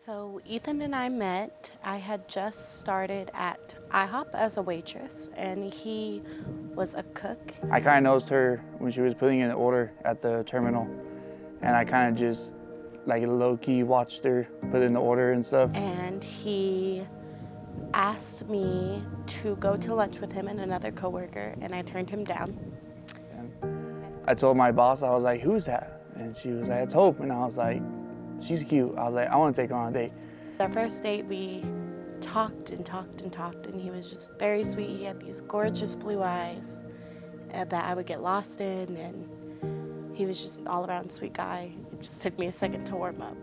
So Ethan and I met. I had just started at IHOP as a waitress, and he was a cook. I kind of noticed her when she was putting in an order at the terminal, and I kind of just like low-key watched her put in the order and stuff. And he asked me to go to lunch with him and another coworker, and I turned him down. And I told my boss, I was like, "Who's that?" And she was like, "It's Hope." And I was like, "She's cute." I was like, "I want to take her on a date." Our first date, we talked and talked and talked, and he was just very sweet. He had these gorgeous blue eyes that I would get lost in, and he was just an all-around sweet guy. It just took me a second to warm up.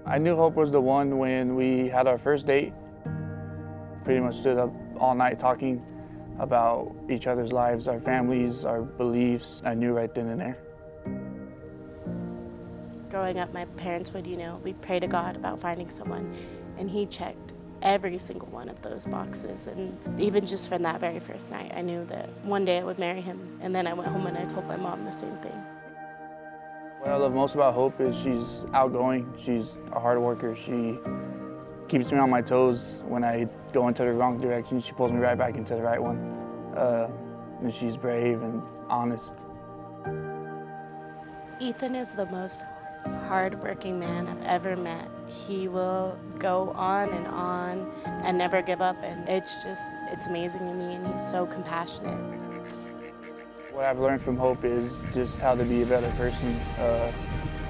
I knew Hope was the one when we had our first date. Pretty much stood up all night talking about each other's lives, our families, our beliefs. I knew right then and there. Growing up, my parents would, we'd pray to God about finding someone, and he checked every single one of those boxes. And even just from that very first night, I knew that one day I would marry him. And then I went home and I told my mom the same thing. What I love most about Hope is she's outgoing, she's a hard worker, she keeps me on my toes. When I go into the wrong direction, she pulls me right back into the right one. And she's brave and honest. Ethan is the most hard-working man I've ever met. He will go on and never give up, and it's amazing to me, and he's so compassionate. What I've learned from Hope is just how to be a better person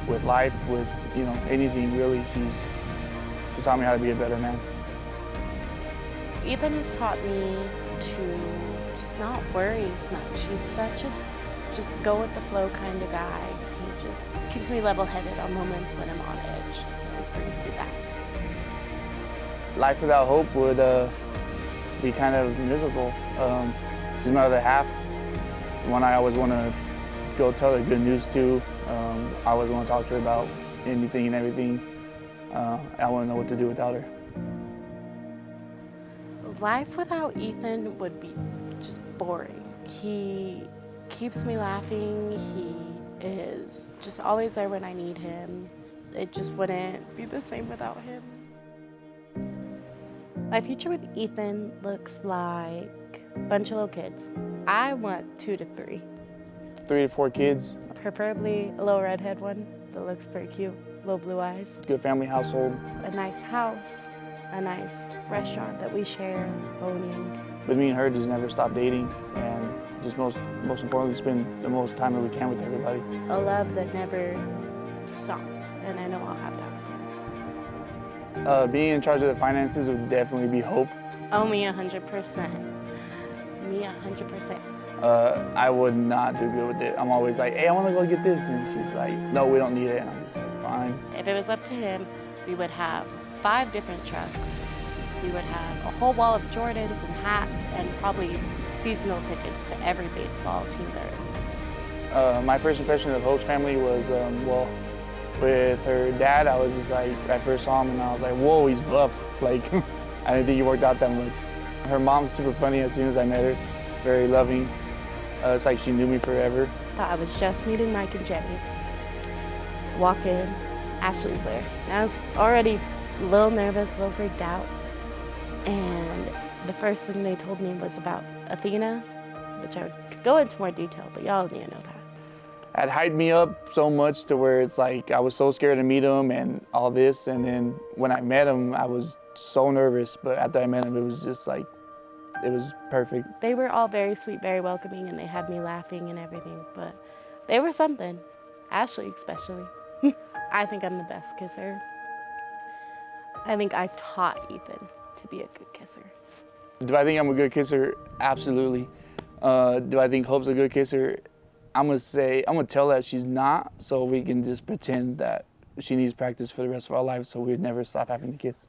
with life, with anything really. She's taught me how to be a better man. Ethan has taught me to just not worry as much. He's such a just go with the flow kind of guy. He just keeps me level-headed on moments when I'm on edge. He always brings me back. Life without Hope would be kind of miserable. She's my other half. One I always want to go tell her good news to. I always want to talk to her about anything and everything. I want to know what to do without her. Life without Ethan would be just boring. He keeps me laughing. He is just always there when I need him. It just wouldn't be the same without him. My future with Ethan looks like a bunch of little kids. I want 2 to 3. 3 to 4 kids. Preferably a little redhead one that looks pretty cute, little blue eyes. Good family household. A nice house, a nice restaurant that we share, owning. But me and her just never stop dating, and just most importantly, spend the most time that we can with everybody. A love that never stops, and I know I'll have that with him. Being in charge of the finances would definitely be Hope. Oh, me 100%. Me 100%. I would not do good with it. I'm always like, "Hey, I want to go get this," and she's like, "No, we don't need it," and I'm just like, "Fine." If it was up to him, we would have 5 different trucks. We would have a whole wall of Jordans and hats and probably seasonal tickets to every baseball team there is. My first impression of Hope's family was, with her dad, I was just like, I first saw him and I was like, whoa, he's buff. Like, I didn't think he worked out that much. Her mom's super funny as soon as I met her, very loving. It's like she knew me forever. I was just meeting Mike and Jenny. Walk in, Ashley's there. I was already a little nervous, a little freaked out. And the first thing they told me was about Athena, which I could go into more detail, but y'all need to know that. It hyped me up so much to where it's like I was so scared to meet him and all this. And then when I met him, I was so nervous. But after I met him, it was just like, it was perfect. They were all very sweet, very welcoming, and they had me laughing and everything. But they were something, Ashley especially. I think I'm the best kisser. I think I taught Ethan to be a good kisser. Do I think I'm a good kisser? Absolutely. Do I think Hope's a good kisser? I'm gonna tell that she's not, so we can just pretend that she needs practice for the rest of our lives, so we'd never stop having to kiss.